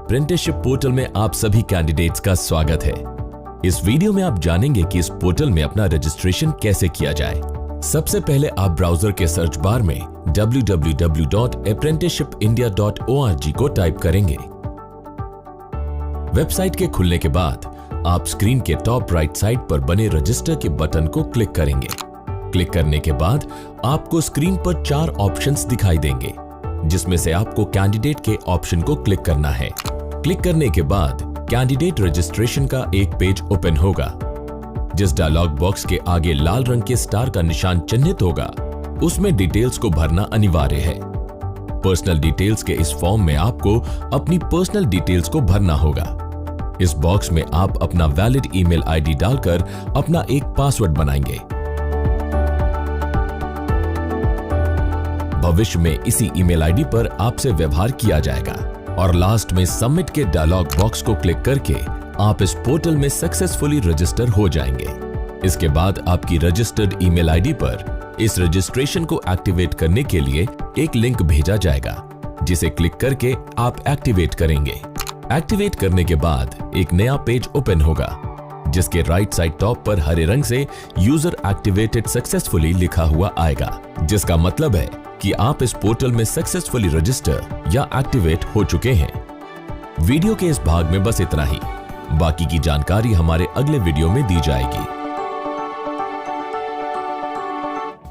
Apprenticeship portal में आप सभी कैंडिडेट्स का स्वागत है। इस वीडियो में आप जानेंगे कि इस पोर्टल में अपना रजिस्ट्रेशन कैसे किया जाए। सबसे पहले आप ब्राउजर के सर्च बार में www.apprenticeshipindia.org को टाइप करेंगे। वेबसाइट के खुलने के बाद आप स्क्रीन के टॉप राइट साइड पर बने रजिस्टर के बटन को क्लिक करेंगे। क्लिक करने के बाद आपको स्क्रीन पर 4 ऑप्शंस दिखाई देंगे, जिसमें से आपको कैंडिडेट के ऑप्शन को क्लिक करना है। क्लिक करने के बाद कैंडिडेट रजिस्ट्रेशन का एक पेज ओपन होगा। जिस डायलॉग बॉक्स के आगे लाल रंग के स्टार का निशान चिन्हित होगा, उसमें डिटेल्स को भरना अनिवार्य है। पर्सनल डिटेल्स के इस फॉर्म में आपको अपनी पर्सनल डिटेल्स को भरना होगा। इस बॉक्स में आप अपना वैलिड ईमेल आईडी डालकर अपना एक पासवर्ड बनाएंगे। भविष्य में इसी ईमेल आईडी पर आपसे व्यवहार किया जाएगा और लास्ट में सबमिट के डायलॉग बॉक्स को क्लिक करके आप इस पोर्टल में सक्सेसफुली रजिस्टर हो जाएंगे। इसके बाद आपकी रजिस्टर्ड ईमेल आईडी पर इस रजिस्ट्रेशन को एक्टिवेट करने के लिए एक लिंक भेजा जाएगा, जिसे क्लिक करके आप एक्टिवेट करेंगे। एक्टिवेट करने के बाद एक नया पेज ओपन होगा, जिसके राइट साइड टॉप पर हरे रंग से यूजर एक्टिवेटेड सक्सेसफुली लिखा हुआ आएगा, जिसका मतलब है कि आप इस पोर्टल में सक्सेसफुली रजिस्टर या एक्टिवेट हो चुके हैं। वीडियो के इस भाग में बस इतना ही। बाकी की जानकारी हमारे अगले वीडियो में दी जाएगी।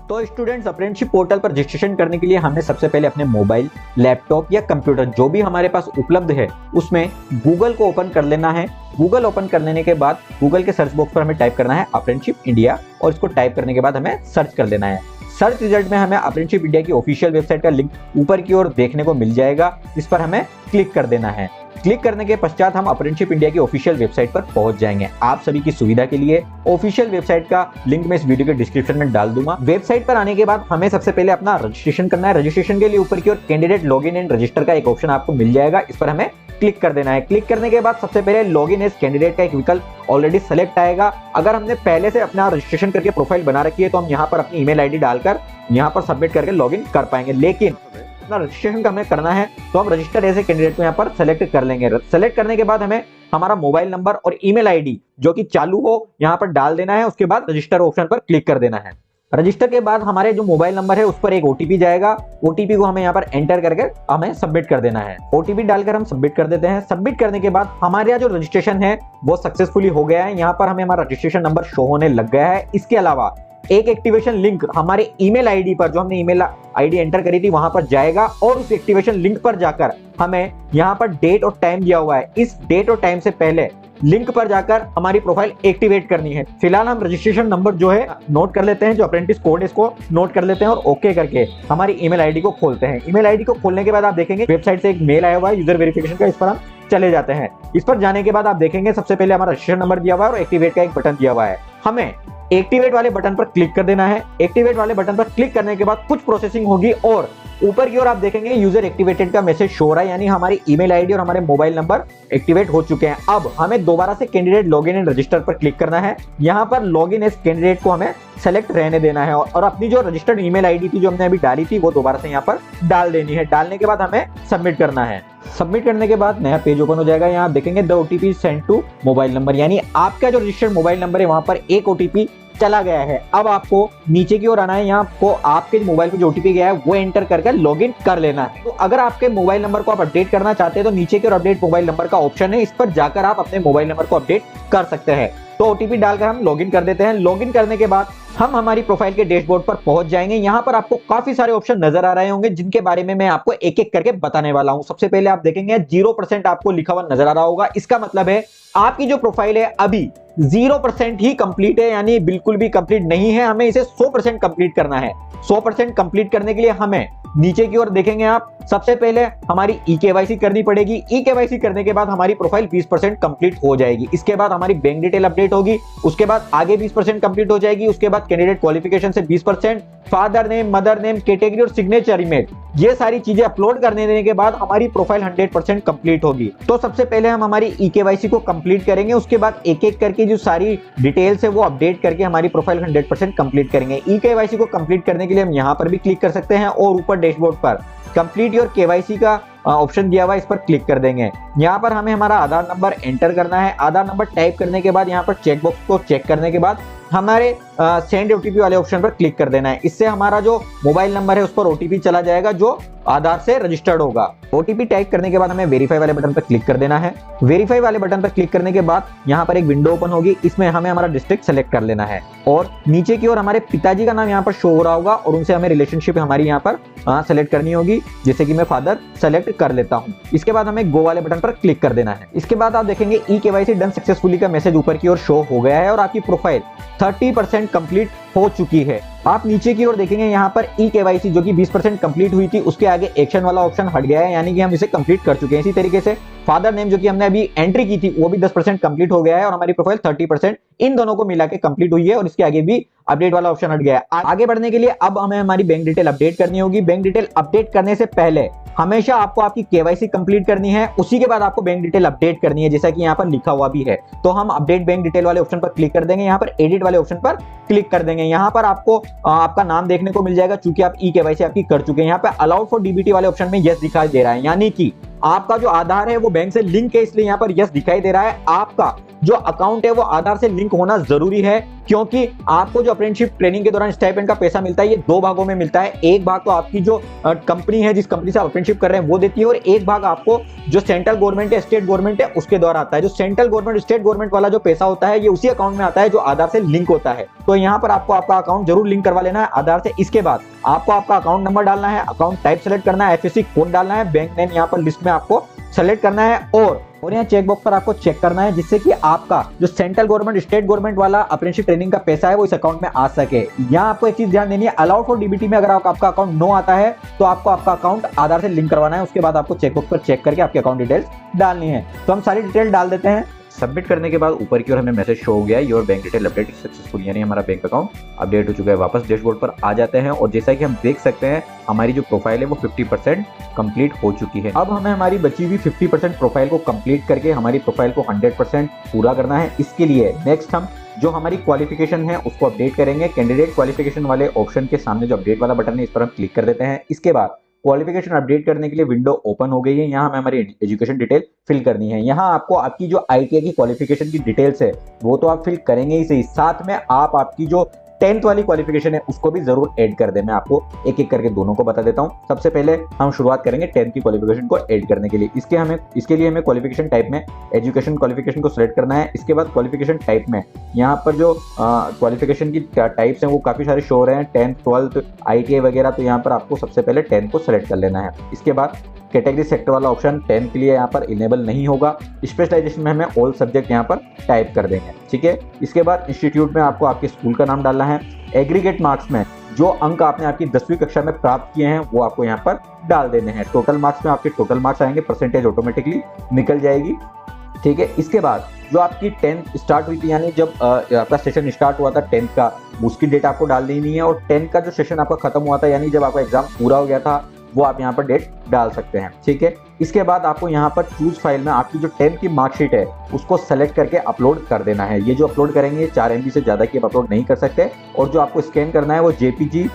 तो स्टूडेंट्स, अप्रेंटिसशिप पोर्टल पर रजिस्ट्रेशन करने के लिए हमें सबसे पहले अपने मोबाइल, लैपटॉप या कंप्यूटर जो भी हमारे पास उपलब्ध है उसमें गूगल को ओपन कर लेना है। गूगल ओपन कर लेने के बाद गूगल के सर्च बॉक्स पर हमें टाइप करना है अप्रेंटिसशिप इंडिया और इसको टाइप करने के बाद हमें सर्च कर लेना है। सर्च रिजल्ट में हमें अप्रेंटिसशिप इंडिया की ऑफिशियल वेबसाइट का लिंक ऊपर की ओर देखने को मिल जाएगा। इस पर हमें क्लिक कर देना है। क्लिक करने के पश्चात हम अप्रेंटिसशिप इंडिया की ऑफिशियल वेबसाइट पर पहुंच जाएंगे। आप सभी की सुविधा के लिए ऑफिशियल वेबसाइट का लिंक मैं इस वीडियो के डिस्क्रिप्शन में डाल दूंगा। वेबसाइट पर आने के बाद हमें सबसे पहले अपना रजिस्ट्रेशन करना है। रजिस्ट्रेशन के लिए ऊपर की ओर कैंडिडेट लॉगिन एंड रजिस्टर का एक ऑप्शन आपको मिल जाएगा। इस पर हमें क्लिक कर देना है। क्लिक करने के बाद सबसे पहले लॉगिन एज कैंडिडेट का एक विकल्प ऑलरेडी सेलेक्ट आएगा। अगर हमने पहले से अपना रजिस्ट्रेशन करके प्रोफाइल बना रखी है तो हम यहाँ पर अपनी ईमेल आईडी डालकर यहाँ पर सबमिट करके लॉगिन कर पाएंगे। लेकिन अपना रजिस्ट्रेशन का हमें करना है तो हम रजिस्टर एज ए कैंडिडेट को यहाँ पर सेलेक्ट कर लेंगे। सेलेक्ट करने के बाद हमें हमारा मोबाइल नंबर और ईमेल आईडी जो कि चालू हो यहाँ पर डाल देना है। उसके बाद रजिस्टर ऑप्शन पर क्लिक कर देना है। रजिस्टर के बाद हमारे जो मोबाइल नंबर है उस पर एक ओटीपी जाएगा। ओटीपी को हमें यहाँ पर एंटर करके हमें सबमिट कर देना है। ओटीपी डालकर हम सबमिट कर देते हैं। सबमिट करने के बाद हमारे यहाँ जो रजिस्ट्रेशन है वो सक्सेसफुली हो गया है। यहाँ पर हमें हमारा रजिस्ट्रेशन नंबर शो होने लग गया है। इसके अलावा एक एक्टिवेशन लिंक हमारे ईमेल आईडी पर जो हमने ईमेल आईडी एंटर करी थी वहां पर जाएगा और उस एक्टिवेशन लिंक पर जाकर हमें यहाँ पर डेट और टाइम दिया हुआ है। इस डेट और टाइम से पहले लिंक पर जाकर हमारी प्रोफाइल एक्टिवेट करनी है। फिलहाल हम रजिस्ट्रेशन नंबर जो है नोट कर लेते हैं, जो अप्रेंटिस कोड इसको नोट कर लेते हैं और ओके करके हमारी ईमेल आईडी को खोलते हैं। ईमेल आईडी को खोलने के बाद आप देखेंगे वेबसाइट से एक मेल आया हुआ है यूजर वेरिफिकेशन का। इस पर हम चले जाते हैं। इस पर जाने के बाद आप देखेंगे सबसे पहले हमारा रजिस्ट्रेशन नंबर दिया हुआ है और एक्टिवेट का एक बटन दिया हुआ है। हमें एक्टिवेट वाले बटन पर क्लिक कर देना है। एक्टिवेट वाले बटन पर क्लिक करने के बाद कुछ प्रोसेसिंग होगी और ऊपर की ओर आप देखेंगे यूजर एक्टिवेटेड का मैसेज शो हो रहा है, यानी हमारी ईमेल आईडी और हमारे मोबाइल नंबर एक्टिवेट हो चुके हैं। अब हमें दोबारा से कैंडिडेट लॉगिन एंड रजिस्टर पर क्लिक करना है। यहाँ पर लॉगिन एज कैंडिडेट को हमें सेलेक्ट रहने देना है और अपनी जो रजिस्टर्ड ईमेल आईडी थी जो हमने अभी डाली थी वो दोबारा से यहाँ पर डाल देनी है। डालने के बाद हमें सबमिट करना है। सबमिट करने के बाद नया पेज ओपन हो जाएगा। यहाँ आप देखेंगे the OTP send to mobile number, यानी आपका जो रजिस्टर्ड मोबाइल नंबर है वहां पर एक ओटीपी चला गया है। अब आपको नीचे की ओर आना है। यहाँ आपको आपके मोबाइल पे जो ओटीपी गया है वो एंटर करके लॉगिन कर लेना है। तो अगर आपके मोबाइल नंबर को आप अपडेट करना चाहते हैं तो नीचे की ओर अपडेट मोबाइल नंबर का ऑप्शन है। इस पर जाकर आप अपने मोबाइल नंबर को अपडेट कर सकते हैं। तो ओटीपी डालकर हम लॉगिन कर देते हैं। लॉगिन करने के बाद हम हमारी प्रोफाइल के डैशबोर्ड पर पहुंच जाएंगे। यहाँ पर आपको काफी सारे ऑप्शन नजर आ रहे होंगे जिनके बारे में मैं आपको एक एक करके बताने वाला हूं। सबसे पहले आप देखेंगे 0% आपको लिखा हुआ नजर आ रहा होगा। इसका मतलब है आपकी जो प्रोफाइल है अभी 0% ही कंप्लीट है, यानी बिल्कुल भी कंप्लीट नहीं है। हमें इसे 100% कंप्लीट करना है। 100% कंप्लीट करने के लिए हमें नीचे की ओर देखेंगे आप, सबसे पहले हमारी ई-केवाईसी करनी पड़ेगी। ई-केवाईसी करने के बाद हमारी प्रोफाइल 20% कंप्लीट हो जाएगी। इसके बाद हमारी बैंक डिटेल अपडेट होगी। उसके बाद आगे 20% कंप्लीट हो जाएगी। उसके बाद कैंडिडेट क्वालिफिकेशन से 20%, father name, mother name, category और सिग्नेचर इमेज, ये सारी चीजें अपलोड करने देने के बाद हमारी प्रोफाइल 100% कंप्लीट होगी। तो सबसे पहले हम हमारी ई-केवाईसी को कंप्लीट करेंगे। उसके बाद एक एक करके जो सारी डिटेल्स है वो अपडेट करके हमारी प्रोफाइल 100% कंप्लीट करेंगे। ई-केवाईसी को कंप्लीट करने के लिए हम यहाँ पर भी क्लिक कर सकते हैं और ऊपर डैशबोर्ड पर कंप्लीट योर केवाईसी का ऑप्शन दिया हुआ है, इस पर क्लिक कर देंगे। यहाँ पर हमें हमारा आधार नंबर एंटर करना है। आधार नंबर टाइप करने के बाद यहाँ पर चेकबॉक्स को चेक करने के बाद हमारे सेंड ओटीपी वाले ऑप्शन पर क्लिक कर देना है। इससे हमारा जो मोबाइल नंबर है उस पर ओटीपी चला जाएगा जो आधार से रजिस्टर्ड होगा। ओटीपी टाइप करने के बाद हमें वेरीफाई वाले बटन पर क्लिक कर देना है। वेरीफाई वाले बटन पर क्लिक करने के बाद यहाँ पर एक विंडो ओपन होगी, इसमें हमें हमारा डिस्ट्रिक्ट सेलेक्ट कर लेना है और नीचे की ओर हमारे पिताजी का नाम यहाँ पर शो हो रहा होगा और उनसे हमें रिलेशनशिप हमारी यहाँ पर सेलेक्ट करनी होगी, जैसे कि मैं फादर सेलेक्ट कर लेता हूँ। इसके बाद हमें गो वाले बटन पर क्लिक कर देना है। इसके बाद आप देखेंगे ई-केवाईसी डन सक्सेसफुली का मैसेज ऊपर की ओर शो हो गया है और आपकी प्रोफाइल 30% कंप्लीट हो चुकी है। आप नीचे की ओर देखेंगे यहाँ पर ई-केवाईसी जो कि 20% कंप्लीट हुई थी, उसके आगे एक्शन वाला ऑप्शन हट गया है, यानी कि हम इसे कंप्लीट कर चुके हैं। इसी तरीके से फादर नेम जो कि हमने अभी एंट्री की थी वो भी 10% कंप्लीट हो गया है और हमारी प्रोफाइल 30% इन दोनों को मिला के कंप्लीट हुई है और इसके आगे भी अपडेट वाला ऑप्शन हट गया है। आगे बढ़ने के लिए अब हमें हमारी बैंक डिटेल अपडेट करनी होगी। बैंक डिटेल अपडेट करने से पहले हमेशा आपको आपकी केवाईसी कंप्लीट करनी है, उसी के बाद आपको बैंक डिटेल अपडेट करनी है, जैसा कि यहाँ पर लिखा हुआ भी है। तो हम अपडेट बैंक डिटेल वाले ऑप्शन पर क्लिक कर देंगे, यहाँ पर एडिट वाले ऑप्शन पर क्लिक कर देंगे। यहाँ पर आपको आपका नाम देखने को मिल जाएगा, चूंकि आप ई-केवाईसी आपकी कर चुके हैं। यहाँ पे अलाउड फॉर डीबीटी वाले ऑप्शन में यस दिखाई दे रहा है, यानी कि आपका जो आधार है वो बैंक से लिंक है, इसलिए यहाँ पर यस दिखाई दे रहा है। आपका जो अकाउंट है वो आधार से लिंक होना जरूरी है, क्योंकि आपको जो अप्रेंटिसशिप ट्रेनिंग के दौरान स्टाइपेंड का पैसा मिलता है ये 2 भागों में मिलता है। एक भाग तो आपकी जो कंपनी है, जिस कंपनी से आप अप्रेंटिसशिप कर रहे हैं वो देती है, और एक भाग आपको जो सेंट्रल गवर्नमेंट है, स्टेट गवर्नमेंट है, उसके द्वारा आता है। जो सेंट्रल गवर्नमेंट स्टेट गवर्नमेंट वाला जो पैसा होता है ये उसी अकाउंट में आता है जो आधार से लिंक होता है। तो यहाँ पर आपको आपका अकाउंट जरूर लिंक करवा लेना है आधार से। इसके बाद आपको आपका अकाउंट नंबर डालना है, अकाउंट टाइप सेलेक्ट करना है, IFSC कोड डालना है, बैंक नेम यहाँ पर लिस्ट में आपको सेलेक्ट करना है और यहाँ चेकबॉक्स पर आपको चेक करना है, जिससे कि आपका जो सेंट्रल गवर्नमेंट स्टेट गवर्नमेंट वाला अप्रेंटिसशिप ट्रेनिंग का पैसा है वो इस अकाउंट में आ सके। यहाँ आपको एक चीज ध्यान देनी है, अलाउड फॉर डीबीटी में अगर आपका अकाउंट नो आता है तो आपको आपका अकाउंट आधार से लिंक करवाना है। उसके बाद आपको चेकबॉक्स पर चेक करके आपके अकाउंट डिटेल्स डालनी है। तो हम सारी डिटेल डाल देते हैं। सबमिट करने के बाद ऊपर की ओर हमें मैसेज शो हो गया है, your bank detail update successful, यानी हमारा बैंक अकाउंट अपडेट हो चुका है। वापस डैशबोर्ड पर आ जाते हैं और जैसा कि हम देख सकते हैं हमारी जो प्रोफाइल है वो 50% कंप्लीट हो चुकी है। अब हमें हमारी बची हुई 50% प्रोफाइल को कंप्लीट करके हमारी प्रोफाइल को 100% पूरा करना है। इसके लिए नेक्स्ट हम जो हमारी क्वालिफिकेशन है उसको अपडेट करेंगे। कैंडिडेट क्वालिफिकेशन वाले ऑप्शन के सामने जो अपडेट वाला बटन है इस पर हम क्लिक कर देते हैं। इसके बाद क्वालिफिकेशन अपडेट करने के लिए विंडो ओपन हो गई है। यहाँ हमें हमारी एजुकेशन डिटेल फिल करनी है। यहाँ आपको आपकी जो ITI की क्वालिफिकेशन की डिटेल्स है वो तो आप फिल करेंगे ही सही, साथ में आप आपकी जो 10th वाली क्वालिफिकेशन है उसको भी जरूर ऐड कर दें। मैं आपको एक एक करके दोनों को बता देता हूं। सबसे पहले हम शुरुआत करेंगे 10th की क्वालिफिकेशन को ऐड करने के लिए। इसके लिए हमें क्वालिफिकेशन टाइप में एजुकेशन क्वालिफिकेशन को सिलेक्ट करना है। इसके बाद क्वालिफिकेशन टाइप में यहाँ पर जो क्वालिफिकेशन की टाइप्स हैं वो काफी सारे शो हो रहे हैं, 10th 12th ITI वगैरह। तो यहाँ पर आपको सबसे पहले 10th को सिलेक्ट कर लेना है। इसके बाद कैटेगरी सेक्टर वाला ऑप्शन 10th के लिए यहाँ पर इनेबल नहीं होगा। स्पेशलाइजेशन में हमें ऑल सब्जेक्ट यहाँ पर टाइप कर देंगे, ठीक है। इसके बाद इंस्टीट्यूट में आपको आपके स्कूल का नाम डालना है। एग्रीगेट मार्क्स में जो अंक आपने आपकी 10वीं कक्षा में प्राप्त किए हैं वो आपको यहाँ पर डाल देने हैं। टोटल मार्क्स में आपके टोटल मार्क्स आएंगे, परसेंटेज ऑटोमेटिकली निकल जाएगी, ठीक है। इसके बाद जो आपकी 10th स्टार्ट हुई थी, यानी जब आपका सेशन स्टार्ट हुआ था 10th का, उसकी डेट आपको डाल देनी है। और 10th का जो सेशन आपका खत्म हुआ था, यानी जब आपका एग्जाम पूरा हो गया था, वो आप यहाँ पर डेट डाल सकते हैं, ठीक है। इसके बाद आपको यहाँ पर चूज फाइल में आपकी जो 10th की मार्कशीट है उसको सेलेक्ट करके अपलोड कर देना है। ये जो अपलोड करेंगे 4 MB से ज़्यादा की आप अपलोड नहीं कर सकते, और जो आपको स्कैन करना है वो JPG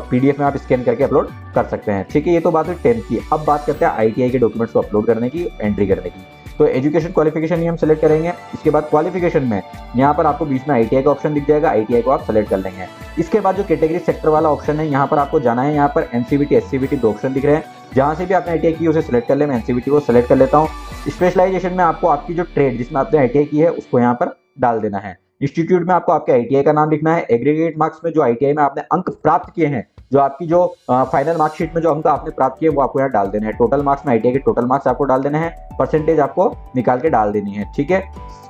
PDF में आप स्कैन करके अपलोड कर सकते हैं, ठीक है। ये तो बात हुई 10th की। अब बात करते हैं ITI के डॉक्यूमेंट्स को अपलोड करने की, एंट्री करने की। तो एजुकेशन क्वालिफिकेशन ही हम सेलेक्ट करेंगे। इसके बाद क्वालिफिकेशन में यहाँ पर आपको बीच में ITI का ऑप्शन दिख जाएगा, ITI को आप सेलेक्ट कर लेंगे। इसके बाद जो कैटेगरी सेक्टर वाला ऑप्शन है यहाँ पर आपको जाना है। यहाँ पर NCVT SCVT 2 ऑप्शन दिख रहे हैं, जहाँ से भी आपने ITI की उसे सेलेक्ट कर ले। मैं NCVT को सेलेक्ट कर लेता हूँ। स्पेशलाइजेशन में आपको आपकी जो ट्रेड जिसमें आपने ITI की है उसको यहाँ पर डाल देना है। इंस्टीट्यूट में आपको आपके ITI का नाम लिखना है। एग्रीगेट मार्क्स में जो ITI में आपने अंक प्राप्त किए हैं, जो आपकी जो फाइनल मार्कशीट में जो अंक आपने प्राप्त किए वो आपको यहाँ डाल देना है। टोटल मार्क्स में ITI के टोटल मार्क्स आपको डाल देना है, परसेंटेज आपको निकाल के डाल देनी है, ठीक है।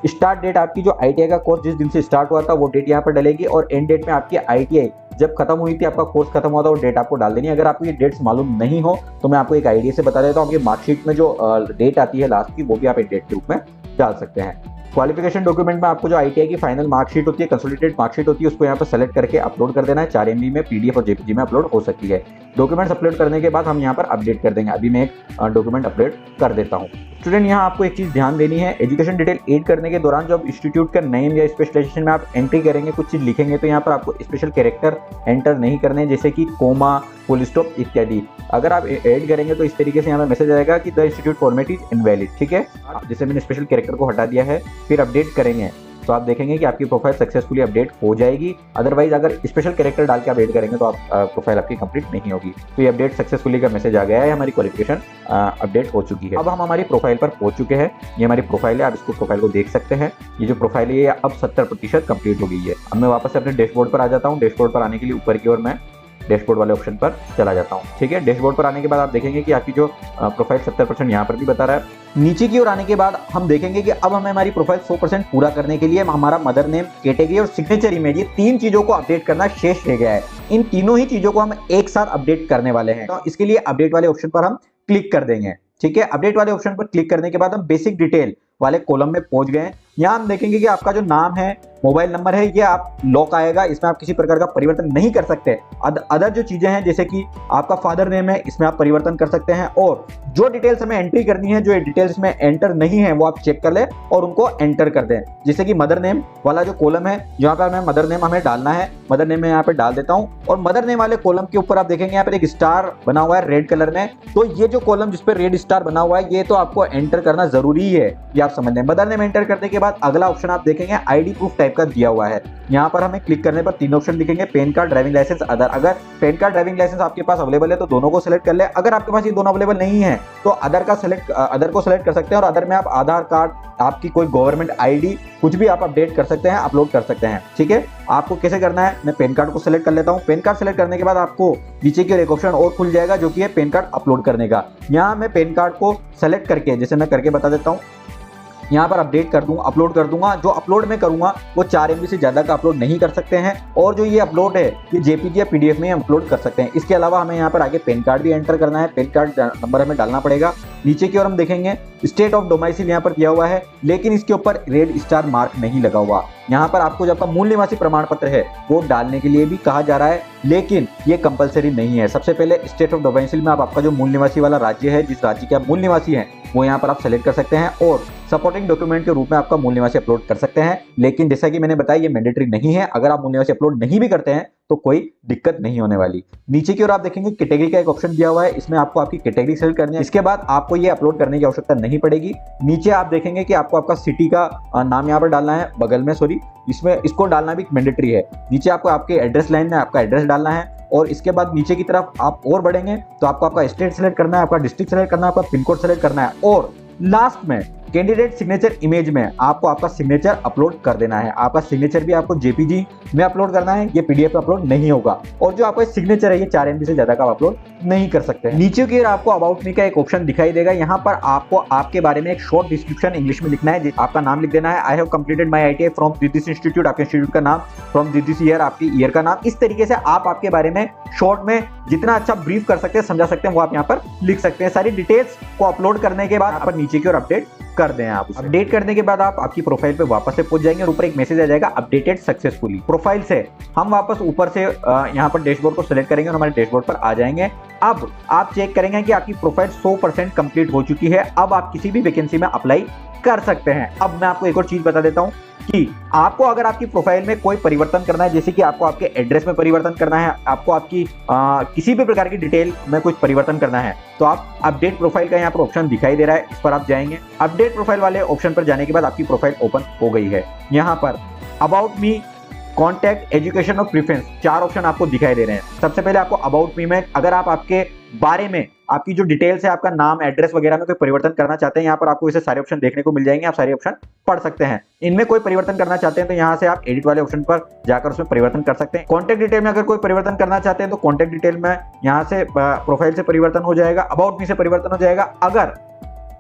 स्टार्ट डेट आपकी जो ITI का कोर्स जिस दिन से स्टार्ट हुआ था वो डेट यहाँ पर डलेगी, और एंड डेट में आपकी ITI जब खत्म हुई थी, आपका कोर्स खत्म हुआ था, वो डेट आपको डाल देनी है। अगर आपको ये डेट्स मालूम नहीं हो तो मैं आपको एक आइडिया से बता देता हूँ। आपकी मार्कशीट में जो डेट आती है लास्ट की, वो भी आप एक डेट के रूप में डाल सकते हैं। क्वालिफिकेशन डॉक्यूमेंट में आपको जो ITI की फाइनल मार्कशीट होती है, कंसोलिडेटेड मार्कशीट होती है, उसको यहाँ पर सेलेक्ट करके अपलोड कर देना है। 4 MB में PDF और JPG में अपलोड हो सकती है। डॉक्यूमेंट्स अपलोड करने के बाद हम यहाँ पर अपडेट कर देंगे। अभी मैं एक डॉक्यूमेंट अपलोड कर देता हूँ। स्टूडेंट यहाँ आपको एक चीज़ ध्यान देनी है, एजुकेशन डिटेल ऐड करने के दौरान जब इंस्टीट्यूट का नेम या स्पेशलाइजेशन में आप एंट्री करेंगे, कुछ चीज़ लिखेंगे, तो यहाँ पर आपको स्पेशल कैरेक्टर एंटर नहीं करने, जैसे कि कोमा, फुल स्टॉप इत्यादि। अगर आप ऐड करेंगे तो इस तरीके से यहाँ पर मैसेज आएगा कि the institute format is invalid. ठीक है, जैसे मैंने स्पेशल कैरेक्टर को हटा दिया है, फिर अपडेट करेंगे तो आप देखेंगे कि आपकी प्रोफाइल सक्सेसफुली अपडेट हो जाएगी। अदरवाइज अगर स्पेशल कैरेक्टर डाल के आप ऐड करेंगे तो आप प्रोफाइल आपकी कंप्लीट नहीं होगी। तो ये अपडेट सक्सेसफुली का मैसेज आ गया है, हमारी क्वालिफिकेशन अपडेट हो चुकी है। अब हम हमारी प्रोफाइल पर पहुंच चुके हैं। ये हमारी प्रोफाइल है, आप इसको प्रोफाइल को देख सकते हैं। ये जो प्रोफाइल है ये अब 70% कंप्लीट हो गई है। अब मैं वापस से अपने डैशबोर्ड पर आ जाता हूँ। डैशबोर्ड पर आने के लिए ऊपर की ओर मैं डैशबोर्ड वाले ऑप्शन पर चला जाता हूँ। ठीक है, डैशबोर्ड पर आने के बाद आप देखेंगे कि आपकी जो प्रोफाइल 70% यहाँ पर भी बता रहा है। नीचे की ओर आने के बाद हम देखेंगे कि अब हमें हमारी प्रोफाइल 100% पूरा करने के लिए हमारा मदर नेम, कैटेगरी और सिग्नेचर इमेज, ये 3 चीजों को अपडेट करना शेष रह गया है। इन तीनों ही चीजों को हम एक साथ अपडेट करने वाले हैं। तो इसके लिए अपडेट वाले ऑप्शन पर हम क्लिक कर देंगे। ठीक है, अपडेट वाले ऑप्शन पर क्लिक करने के बाद हम बेसिक डिटेल वाले कॉलम में पहुंच गए। यहाँ हम देखेंगे कि आपका जो नाम है, मोबाइल नंबर है, ये आप लॉक आएगा, इसमें आप किसी प्रकार का परिवर्तन नहीं कर सकते। अदर जो चीजें हैं जैसे कि आपका फादर नेम है, इसमें आप परिवर्तन कर सकते हैं। और जो डिटेल्स हमें एंट्री करनी है, जो डिटेल्स में एंटर नहीं है, वो आप चेक कर ले और उनको एंटर कर दें। जैसे कि मदर नेम वाला जो कॉलम है, जहाँ पर हमें मदर नेम हमें डालना है, मदर नेम मैं यहाँ पे डाल देता हूँ। और मदर नेम वाले कॉलम के ऊपर आप देखेंगे यहाँ पर एक स्टार बना हुआ है रेड कलर में। तो ये जो कॉलम जिसपे रेड स्टार बना हुआ है, ये तो आपको एंटर करना जरूरी है, ये आप समझ लें। मदर नेम एंटर करने के बाद अगला ऑप्शन आप देखेंगे आईडी प्रूफ टाइप का दिया हुआ है। यहाँ पर हमें क्लिक करने पर 3 ऑप्शन दिखेंगे, PAN card, driving licence, other. अगर पैन कार्ड, ड्राइविंग लाइसेंस आपके पास अवेलेबल है तो दोनों को सिलेक्ट कर ले। अगर आपके पास ये दोनों अवेलेबल नहीं है तो अदर को सिलेक्ट कर सकते हैं। और अदर में आप आधार कार्ड, आपकी कोई गवर्नमेंट आईडी, कुछ भी आप अपडेट कर सकते हैं, अपलोड कर सकते हैं। ठीक है, आपको कैसे करना है, मैं पैन कार्ड को सिलेक्ट कर लेता हूँ। पैन कार्ड सिलेक्ट करने के बाद आपको नीचे की ओर एक ऑप्शन और खुल जाएगा जो कि है पैन कार्ड अपलोड करने का। यहाँ मैं पैन कार्ड को सेलेक्ट करके, जैसे मैं करके बता देता हूँ, यहाँ पर अपडेट कर दूंगा, अपलोड कर दूंगा। जो अपलोड मैं करूंगा वो 4 MB से ज्यादा का अपलोड नहीं कर सकते हैं। और जो ये अपलोड है ये JPG या PDF में अपलोड कर सकते हैं। इसके अलावा हमें यहाँ पर आगे पैन कार्ड भी एंटर करना है, पैन कार्ड नंबर हमें डालना पड़ेगा। नीचे की ओर हम देखेंगे स्टेट ऑफ डोमाइसिल यहाँ पर दिया हुआ है, लेकिन इसके ऊपर रेड स्टार मार्क नहीं लगा हुआ। यहाँ पर आपको जो आपका मूल निवासी प्रमाण पत्र है वो डालने के लिए भी कहा जा रहा है, लेकिन ये कंपलसरी नहीं है। सबसे पहले स्टेट ऑफ डोमाइसिल में आप आपका जो मूल निवासी वाला राज्य है, जिस राज्य के आप मूल निवासी हैं, वो यहाँ पर आप सेलेक्ट कर सकते हैं और सपोर्टिंग डॉक्यूमेंट के रूप में आपका मूल निवासी अपलोड कर सकते हैं। लेकिन जैसा कि मैंने बताया ये मैंडेटरी नहीं है। अगर आप मूल निवासी अपलोड नहीं भी करते हैं तो कोई दिक्कत नहीं होने वाली। नीचे की ओर आप देखेंगे कैटेगरी का एक ऑप्शन दिया हुआ है, इसमें आपको आपकी कैटेगरी सेलेक्ट करनी है। इसके बाद आपको ये अपलोड करने की आवश्यकता नहीं पड़ेगी। नीचे आप देखेंगे कि आपको आपका सिटी का नाम यहाँ पर डालना है, बगल में इसमें इसको डालना भी मैंडेटरी है। नीचे आपको आपके एड्रेस लाइन में आपका एड्रेस डालना है। और इसके बाद नीचे की तरफ आप और बढ़ेंगे तो आपको आपका स्टेट सेलेक्ट करना है, आपका डिस्ट्रिक्ट सेलेक्ट करना है, आपका पिन कोड सेलेक्ट करना है। और लास्ट में कैंडिडेट सिग्नेचर इमेज में आपको आपका सिग्नेचर अपलोड कर देना है। आपका सिग्नेचर भी आपको JPG में अपलोड करना है, ये PDF में अपलोड नहीं होगा। और जो आपका सिग्नेचर है ये 4 MB से ज्यादा का अपलोड नहीं कर सकते। नीचे की ओर आपको अबाउट मी का एक ऑप्शन दिखाई देगा। यहाँ पर आपको आपके बारे में एक शॉर्ट डिस्क्रिप्शन इंग्लिश में लिखना है। आपका नाम लिख देना है, I have completed my ITI from this institute, आपके इंस्टीट्यूट का नाम, फ्रॉम दिस ईयर, आपकी ईयर का नाम। इस तरीके से आप आपके बारे में शॉर्ट में जितना अच्छा ब्रीफ कर सकते हैं, समझा सकते हैं, वो आप यहाँ पर लिख सकते हैं। सारी डिटेल्स को अपलोड करने के बाद आप नीचे की ओर अपडेट कर दें। आप अपडेट करने के बाद आप आपकी प्रोफाइल पे वापस से पहुंच जाएंगे और ऊपर एक मैसेज आ जाएगा अपडेटेड सक्सेसफुली। प्रोफाइल से हम वापस ऊपर से यहाँ पर डैशबोर्ड को सिलेक्ट करेंगे और हमारे डैशबोर्ड पर आ जाएंगे। अब आप चेक करेंगे कि आपकी प्रोफाइल 100% कंप्लीट हो चुकी है। अब आप किसी भी वैकेंसी में अप्लाई कर सकते हैं। अब मैं आपको एक और चीज बता देता हूं कि आपको अगर आपकी प्रोफाइल में कोई परिवर्तन करना है, जैसे कि आपको आपके एड्रेस में परिवर्तन करना है, आपको आपकी किसी भी प्रकार की डिटेल में कुछ परिवर्तन करना है, तो आप अपडेट प्रोफाइल का यहाँ पर ऑप्शन दिखाई दे रहा है, इस पर आप जाएंगे। अपडेट प्रोफाइल वाले ऑप्शन पर जाने के बाद आपकी प्रोफाइल ओपन हो गई है। यहाँ पर अबाउट मी, कॉन्टैक्ट, एजुकेशन और प्रेफरेंस 4 ऑप्शन आपको दिखाई दे रहे हैं। सबसे पहले आपको अबाउट मी में अगर आप आपके बारे में आपकी जो डिटेल्स है, आपका नाम, एड्रेस वगैरह में कोई परिवर्तन करना चाहते हैं, यहाँ पर आपको इसे सारे ऑप्शन देखने को मिल जाएंगे। आप सारे ऑप्शन पढ़ सकते हैं। इनमें कोई परिवर्तन करना चाहते हैं तो यहाँ से आप एडिट वाले ऑप्शन पर जाकर उसमें परिवर्तन कर सकते हैं। कॉन्टैक्ट डिटेल में अगर कोई परिवर्तन करना चाहते हैं तो कॉन्टैक्ट डिटेल में यहाँ से प्रोफाइल से परिवर्तन हो जाएगा, अबाउट मी से परिवर्तन हो जाएगा। अगर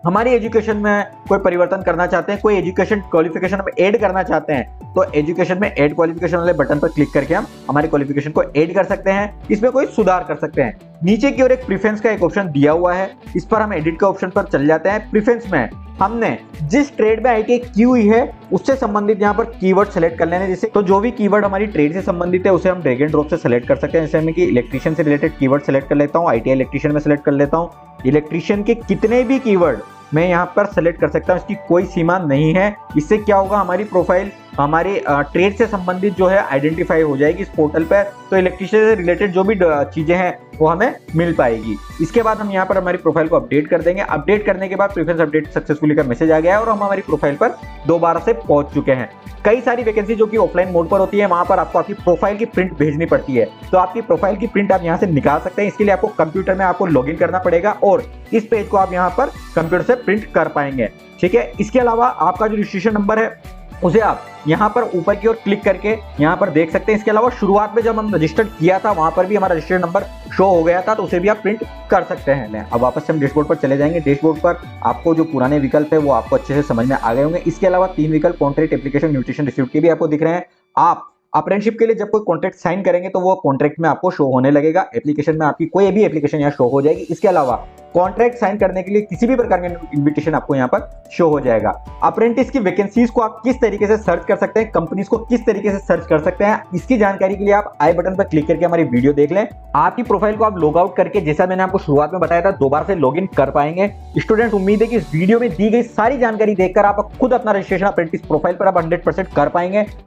हमारी एजुकेशन में कोई परिवर्तन करना चाहते हैं, कोई एजुकेशन क्वालिफिकेशन में ऐड करना चाहते हैं, तो एजुकेशन में ऐड क्वालिफिकेशन वाले बटन पर क्लिक करके हम हमारी क्वालिफिकेशन को ऐड कर सकते हैं, इसमें कोई सुधार कर सकते हैं। नीचे की ओर एक प्रेफरेंस का एक ऑप्शन दिया हुआ है, इस पर हम एडिट का ऑप्शन पर चल जाते हैं। प्रेफरेंस में हमने जिस ट्रेड में आईटीआई की हुई है उससे संबंधित यहाँ पर कीवर्ड सेलेक्ट कर लेने, जैसे तो जो भी कीवर्ड हमारी ट्रेड से संबंधित है उसे हम ड्रैग एंड ड्रॉप से सेलेक्ट कर सकते हैं। जैसे मैं कि इलेक्ट्रिशियन से रिलेटेड कीवर्ड सेलेक्ट कर लेता हूँ, आईटीआई इलेक्ट्रिशियन में सेलेक्ट कर लेता हूँ। इलेक्ट्रिशियन के कितने भी कीवर्ड मैं यहाँ पर सेलेक्ट कर सकता हूँ, इसकी कोई सीमा नहीं है। इससे क्या होगा, हमारी प्रोफाइल हमारे ट्रेड से संबंधित जो है आइडेंटिफाई हो जाएगी इस पोर्टल पर, तो इलेक्ट्रिशियन से रिलेटेड जो भी चीजें हैं वो हमें मिल पाएगी। इसके बाद हम यहाँ पर हमारी प्रोफाइल को अपडेट कर देंगे। अपडेट करने के बाद प्रेफरेंस अपडेट सक्सेसफुली का मैसेज आ गया है और हम हमारी प्रोफाइल पर दोबारा से पहुंच चुके हैं। कई सारी वैकेंसी जो कि ऑफलाइन मोड पर होती है, वहां पर आपको आपकी प्रोफाइल की प्रिंट भेजनी पड़ती है, तो आपकी प्रोफाइल की प्रिंट आप यहां से निकाल सकते हैं। इसके लिए आपको कंप्यूटर में आपको लॉगिन करना पड़ेगा और इस पेज को आप यहां पर कंप्यूटर से प्रिंट कर पाएंगे। ठीक है, इसके अलावा आपका जो रजिस्ट्रेशन नंबर है उसे आप यहाँ पर ऊपर की ओर क्लिक करके यहाँ पर देख सकते हैं। इसके अलावा शुरुआत में जब हम रजिस्टर किया था वहां पर भी हमारा रजिस्टर्ड नंबर शो हो गया था, तो उसे भी आप प्रिंट कर सकते हैं। अब वापस से हम डैशबोर्ड पर चले जाएंगे। डैशबोर्ड पर आपको जो पुराने विकल्प है वो आपको अच्छे से समझ में आ गए होंगे। इसके अलावा 3 विकल्प कॉन्ट्रैक्ट, एप्लीकेशन, न्यूट्रिशन, रिसीप्ट के भी आपको दिख रहे हैं। आप अप्रेंटिसशिप के लिए जब कोई कॉन्ट्रैक्ट साइन करेंगे तो वो कॉन्ट्रैक्ट में आपको शो होने लगेगा। एप्लीकेशन में आपकी कोई भी एप्लीकेशन यहाँ शो हो जाएगी। इसके अलावा कॉन्ट्रैक्ट साइन करने के लिए किसी भी प्रकार का इन्विटेशन आपको यहाँ पर शो हो जाएगा। अप्रेंटिस की वैकेंसीज को आप किस तरीके से सर्च कर सकते हैं, कंपनीज को किस तरीके से सर्च कर सकते हैं, इसकी जानकारी के लिए आप आई बटन पर क्लिक करके हमारी वीडियो देख लें। आपकी प्रोफाइल को आप लॉग आउट करके, जैसा मैंने आपको शुरुआत में बताया था, दोबारा से लॉगिन कर पाएंगे। स्टूडेंट्स, उम्मीद है कि इस वीडियो में दी गई सारी जानकारी देखकर आप खुद अपना रजिस्ट्रेशन अप्रेंटिस प्रोफाइल पर आप 100% कर पाएंगे।